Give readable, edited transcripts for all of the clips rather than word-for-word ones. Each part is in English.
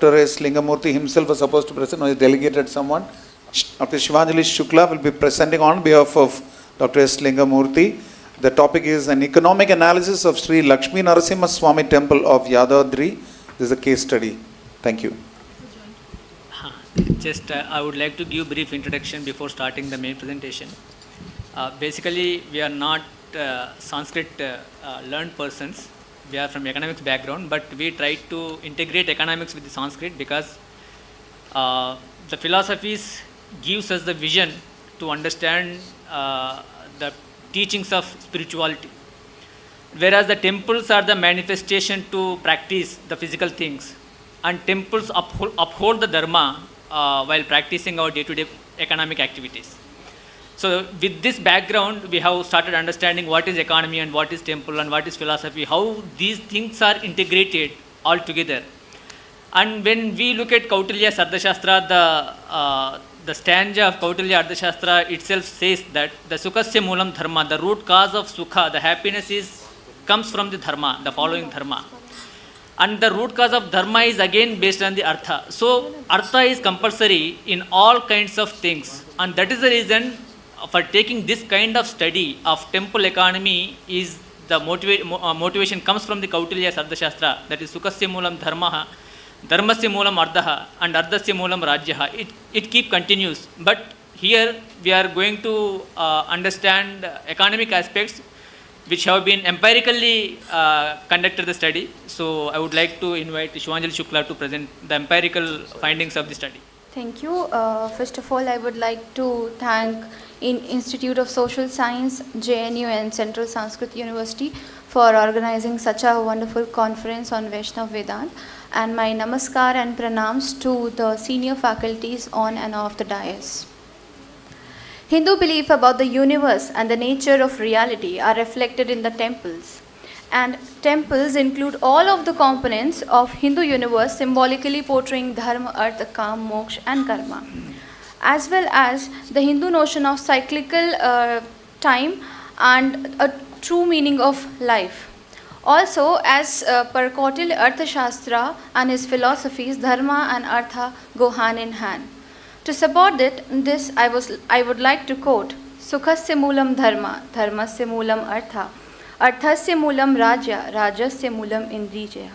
Dr. S. Lingamurthy himself was supposed to present, or he delegated someone. Dr. Shivanjali Shukla will be presenting on behalf of Dr. S. Lingamurthy. The topic is an economic analysis of Shri LaxmiNarasimha Swamy Temple of Yadadri. This is a case study. Thank you. Just I would like to give brief introduction before starting the main presentation. Basically, we are not Sanskrit learned persons. We are from economics background, but we try to integrate economics with the Sanskrit because the philosophies gives us the vision to understand the teachings of spirituality. Whereas the temples are the manifestation to practice the physical things, and temples uphold the dharma while practicing our day-to-day economic activities. So with this background, we have started understanding what is economy and what is temple and what is philosophy, how these things are integrated all together. And when we look at Kautilya's Ardhashastra, the stanza of Kautilya Ardhashastra itself says that the Sukhasya Moolam Dharma, the root cause of Sukha, the happiness comes from the Dharma, the following Dharma. And the root cause of Dharma is again based on the Artha. So Artha is compulsory in all kinds of things. And that is the reason for taking this kind of study of temple economy is the motivation comes from the Kautilya's Ardhashastra, that is Sukhasya Moolam Dharmaha, Dharmasya Moolam Ardhaha, and Ardhasya Moolam Rajyaha. It keep continues. But here we are going to understand economic aspects which have been empirically conducted the study. So I would like to invite Shivanjali Shukla to present the empirical findings of the study. Thank you. First of all, I would like to thank Institute of Social Science, JNU and Central Sanskrit University for organizing such a wonderful conference on Vaishnav Vedant, and my namaskar and pranams to the senior faculties on and off the dais. Hindu belief about the universe and the nature of reality are reflected in the temples. And temples include all of the components of Hindu universe, symbolically portraying dharma, artha, kam, moksha and karma, as well as the Hindu notion of cyclical time and a true meaning of life. Also, as per Kautilya Arthashastra and his philosophies, dharma and artha go hand in hand. To support this, I would like to quote Sukhasya Moolam Dharma, Dharmasya Moolam Artha, Arthasya Moolam Rajya, Rajasya Moolam Indrijaya.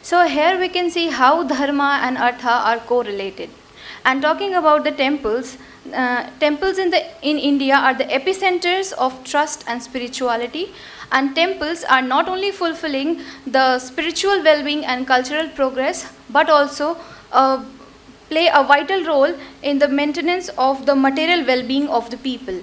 So here we can see how dharma and artha are correlated. And talking about the temples, temples in India are the epicenters of trust and spirituality, and temples are not only fulfilling the spiritual well-being and cultural progress, but also play a vital role in the maintenance of the material well-being of the people.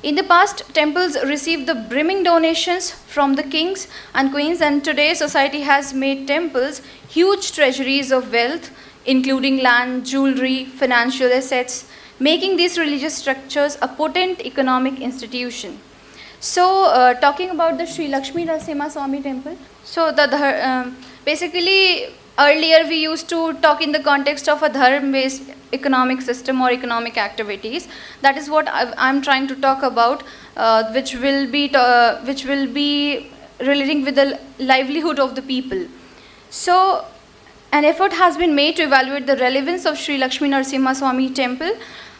In the past, temples received the brimming donations from the kings and queens, and today society has made temples huge treasuries of wealth, including land, jewelry, financial assets, making these religious structures a potent economic institution. So, talking about the Shri LaxmiNarasimha Swamy temple, so basically earlier we used to talk in the context of a dharma-based economic system or economic activities. That is what I'm trying to talk about, which will be relating with the livelihood of the people. So, an effort has been made to evaluate the relevance of Shri LaxmiNarasimha Swamy temple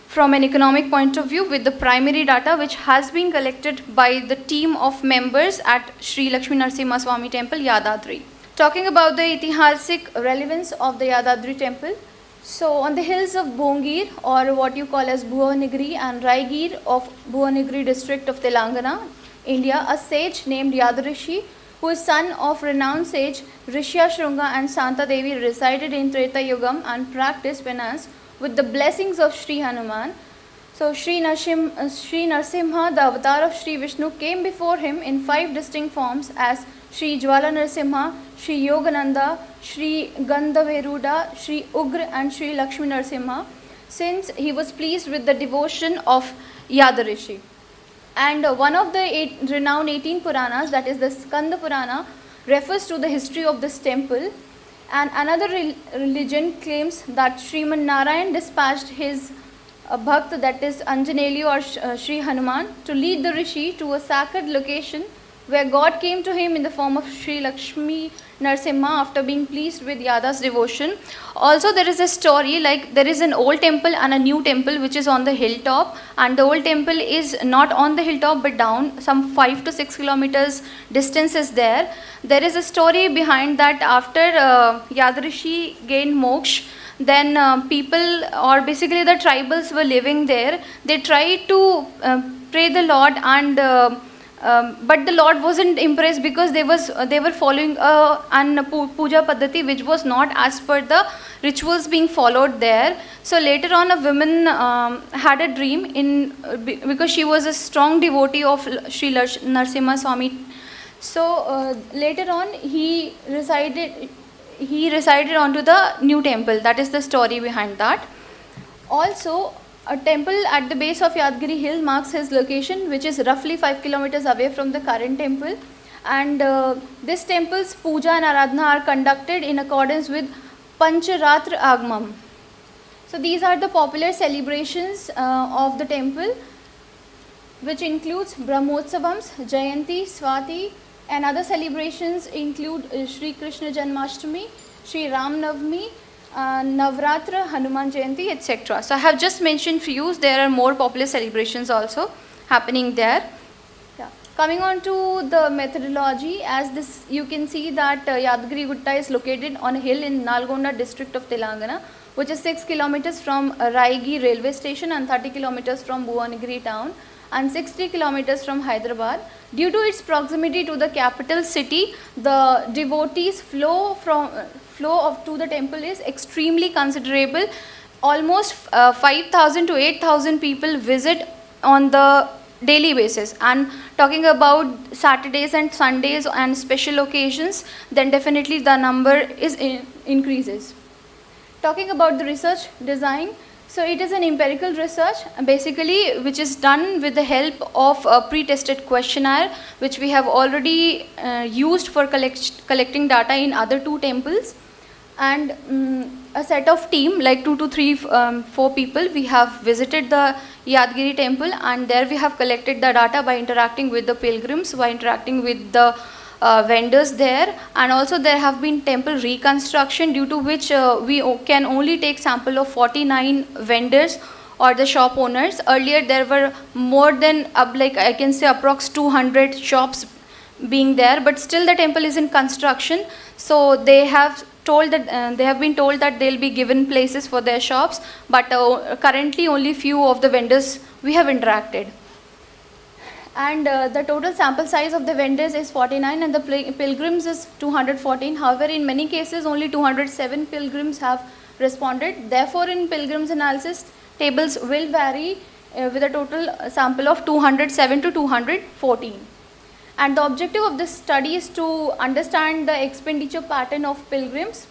from an economic point of view with the primary data which has been collected by the team of members at Shri LaxmiNarasimha Swamy temple, Yadadri. Talking about the Itihasic relevance of the Yadadri temple, so on the hills of Bongir, or what you call as Bhuvanagiri and Raigir of Bhuvanagiri district of Telangana, India, a sage named Yadadri, who is son of renowned sage Rishyashrunga and Santa Devi, resided in Treta Yugam and practiced penance with the blessings of Shri Hanuman. So Shri Narasimha, the avatar of Shri Vishnu, came before him in 5 distinct forms as Shri Jwala Narasimha, Shri Yogananda, Shri Gandhaveruda, Shri Ugra and Shri LaxmiNarasimha, since he was pleased with the devotion of Yadadri. And one of the renowned 18 Puranas, that is the Skanda Purana, refers to the history of this temple. And another religion claims that Sriman Narayan dispatched his Bhakt, that is Anjaneli or Shri Hanuman, to lead the Rishi to a sacred location where God came to him in the form of Shri LaxmiNarasimha after being pleased with Yada's devotion. Also, there is a story like there is an old temple and a new temple which is on the hilltop, and the old temple is not on the hilltop but down, some 5 to 6 kilometers distance is there. There is a story behind that. After Yadadri gained moksha, then people, or basically the tribals were living there. They tried to pray the Lord, and but the Lord wasn't impressed because they were following an puja paddhati which was not as per the rituals being followed there. So later on, a woman had a dream because she was a strong devotee of Shri Narasimha Swamy. So later on, he resided onto the new temple. That is the story behind that. Also, a temple at the base of Yadadri hill marks his location, which is roughly 5 kilometers away from the current temple. And this temple's puja and aradhana are conducted in accordance with Pancharatra Agmam. So these are the popular celebrations of the temple, which includes Brahmotsavams, Jayanti, Swati, and other celebrations include Shri Krishna Janmashtami, Shri Ram Navami, Navratra, Hanuman Jayanti, etc. So I have just mentioned few. There are more popular celebrations also happening there. Yeah. Coming on to the methodology, as this you can see that Yadadri Gutta is located on a hill in Nalgonda district of Telangana, which is 6 kilometers from Raigi railway station and 30 kilometers from Bhuvanagiri town and 60 kilometers from Hyderabad. Due to its proximity to the capital city, the devotees flow to the temple is extremely considerable. Almost 5,000 to 8,000 people visit on the daily basis. And talking about Saturdays and Sundays and special occasions, then definitely the number increases. Talking about the research design, so it is an empirical research basically which is done with the help of a pre-tested questionnaire which we have already used for collecting data in other two temples, and a set of team like 2 to 3, 4 people, we have visited the Yadadri temple, and there we have collected the data by interacting with the pilgrims, by interacting with the vendors there, and also there have been temple reconstruction, due to which we can only take sample of 49 vendors or the shop owners. Earlier there were more than like I can say approx 200 shops being there, but still the temple is in construction. So they have been told that they'll be given places for their shops, but currently only few of the vendors we have interacted. And the total sample size of the vendors is 49 and the pilgrims is 214. However, in many cases only 207 pilgrims have responded. Therefore, in pilgrims analysis, tables will vary with a total sample of 207 to 214. And the objective of this study is to understand the expenditure pattern of pilgrims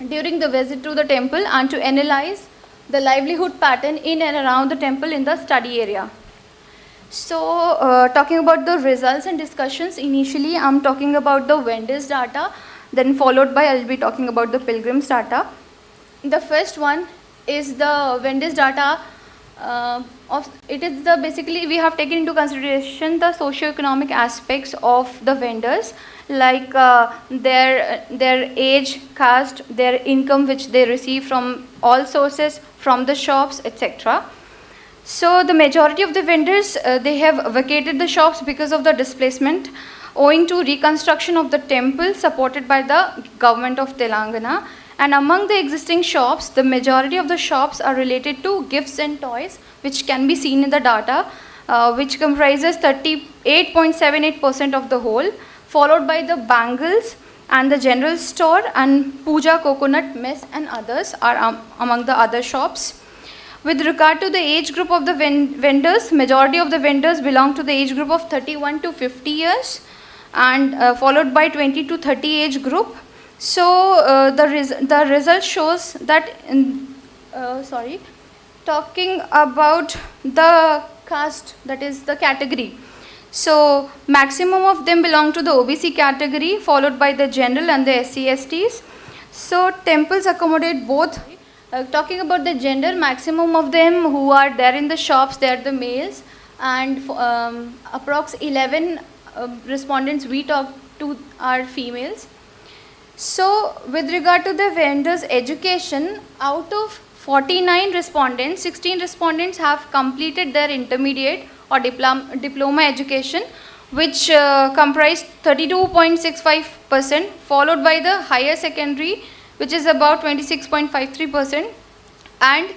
during the visit to the temple and to analyze the livelihood pattern in and around the temple in the study area. So, talking about the results and discussions, initially I am talking about the vendors data, then followed by I will be talking about the pilgrims data. The first one is the vendors data. Basically we have taken into consideration the socio-economic aspects of the vendors, like their age, caste, their income which they receive from all sources, from the shops, etc. So the majority of the vendors, they have vacated the shops because of the displacement owing to reconstruction of the temple supported by the government of Telangana. And among the existing shops, the majority of the shops are related to gifts and toys, which can be seen in the data, which comprises 38.78% of the whole, followed by the bangles and the general store, and puja, coconut, mess and others are among the other shops. With regard to the age group of the vendors, majority of the vendors belong to the age group of 31 to 50 years and followed by 20 to 30 age group. So the result shows that, talking about the caste, that is the category. So maximum of them belong to the OBC category, followed by the general and the SC/STs. So temples accommodate both. Talking about the gender, maximum of them who are there in the shops, they are the males, and approx 11 respondents we talked to are females. So with regard to the vendors' education, out of 49 respondents, 16 respondents have completed their intermediate or diploma education, which comprised 32.65%, followed by the higher secondary, which is about 26.53%, and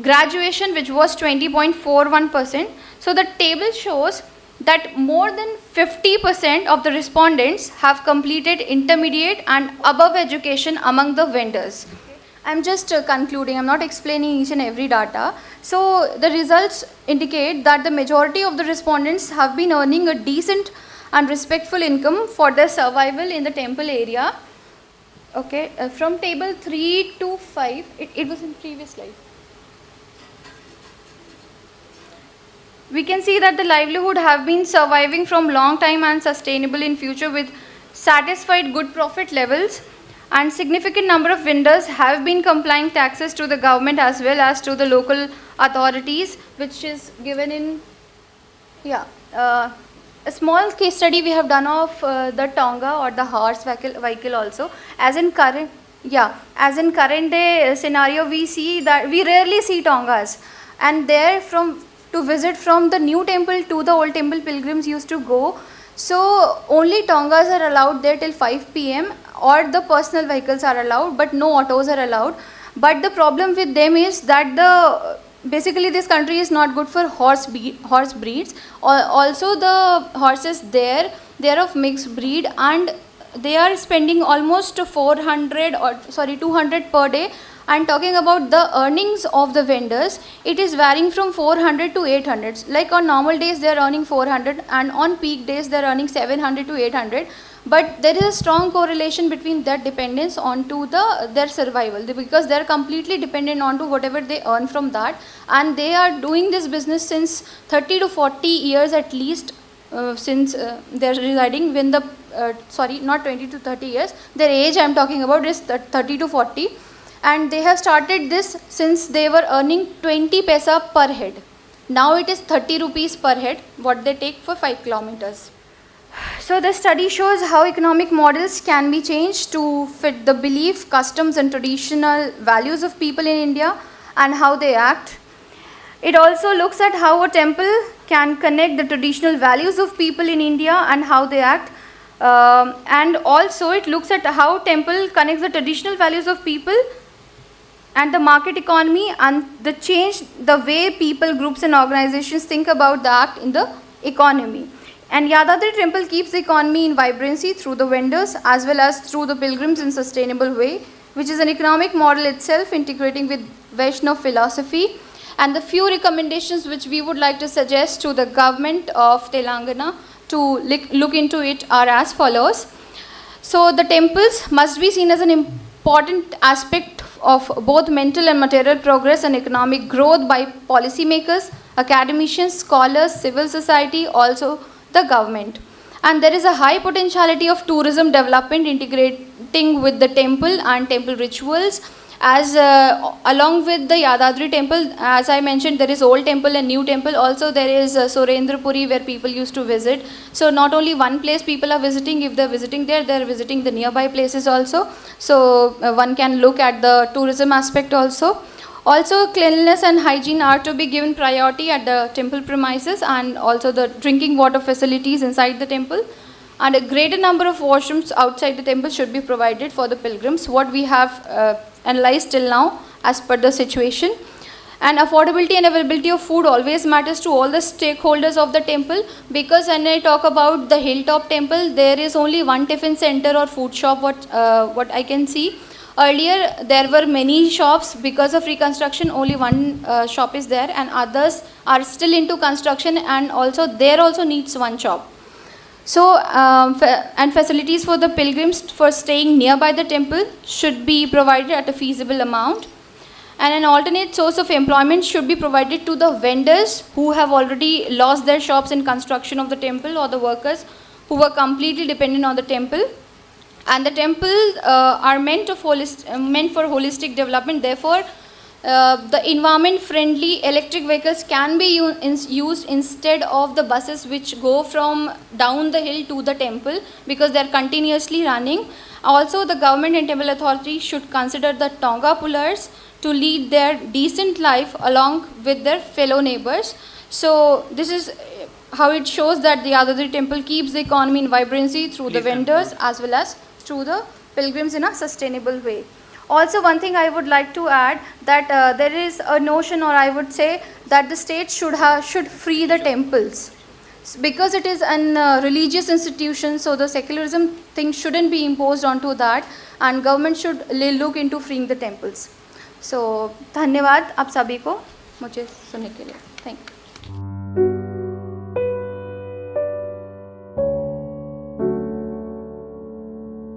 graduation, which was 20.41%. So the table shows that more than 50% of the respondents have completed intermediate and above education among the vendors. I'm just concluding, I'm not explaining each and every data. So the results indicate that the majority of the respondents have been earning a decent and respectful income for their survival in the temple area. Okay, from table 3 to 5, it was in previous slide. We can see that the livelihood have been surviving from long time and sustainable in future with satisfied good profit levels, and significant number of vendors have been complying taxes to the government as well as to the local authorities, which is given in a small case study we have done of the Tonga or the horse vehicle also. As in current day scenario, we see that we rarely see Tongas, and there to visit from the new temple to the old temple, pilgrims used to go. So only Tongas are allowed there till 5 p.m. or the personal vehicles are allowed, but no autos are allowed. But the problem with them is that basically this country is not good for horse breeds. Also the horses there, they are of mixed breed, and they are spending almost 200 per day. And talking about the earnings of the vendors, it is varying from 400 to 800. Like on normal days they are earning 400, and on peak days they are earning 700 to 800. But there is a strong correlation between their dependence onto their survival, because they are completely dependent onto whatever they earn from that, and they are doing this business since 30 to 40 years at least, since they are residing when the not 20 to 30 years, their age I am talking about is 30 to 40. And they have started this since they were earning 20 paisa per head. Now it is 30 rupees per head, what they take for 5 kilometers. So the study shows how economic models can be changed to fit the belief, customs and traditional values of people in India and how they act. It also looks at how a temple can connect the traditional values of people in India and how they act. And also it looks at how temple connects the traditional values of people and the market economy, and the change the way people, groups and organizations think about the act in the economy. And Yadadri temple keeps the economy in vibrancy through the vendors as well as through the pilgrims in sustainable way, which is an economic model itself integrating with Vaishnava philosophy. And the few recommendations which we would like to suggest to the government of Telangana to look into it are as follows. So the temples must be seen as an important aspect of both mental and material progress and economic growth by policymakers, academicians, scholars, civil society, also the government. And there is a high potentiality of tourism development integrating with the temple and temple rituals, as along with the Yadadri temple, as I mentioned, there is old temple and new temple. Also there is Surendrapuri where people used to visit. So not only one place people are visiting, if they are visiting there, they are visiting the nearby places also. So one can look at the tourism aspect also. Also cleanliness and hygiene are to be given priority at the temple premises, and also the drinking water facilities inside the temple. And a greater number of washrooms outside the temple should be provided for the pilgrims, what we have analyzed till now as per the situation. And affordability and availability of food always matters to all the stakeholders of the temple, because when I talk about the hilltop temple, there is only one tiffin center or food shop, what I can see. Earlier there were many shops. Because of reconstruction, only one shop is there, and others are still into construction, and also there also needs one shop. So and facilities for the pilgrims for staying nearby the temple should be provided at a feasible amount, and an alternate source of employment should be provided to the vendors who have already lost their shops in construction of the temple, or the workers who were completely dependent on the temple. And the temples are meant for holistic development. Therefore the environment friendly electric vehicles can be used instead of the buses which go from down the hill to the temple, because they are continuously running. Also, the government and temple authority should consider the Tonga pullers to lead their decent life along with their fellow neighbors. So this is how it shows that the Yadadri temple keeps the economy in vibrancy through the vendors as well as through the pilgrims in a sustainable way. Also, one thing I would like to add, that there is a notion, or I would say that the state should free the temples, because it is an religious institution. So the secularism thing shouldn't be imposed onto that, and government should look into freeing the temples. So धन्यवाद आप सभी को मुझे सुनने के लिए. Thank you.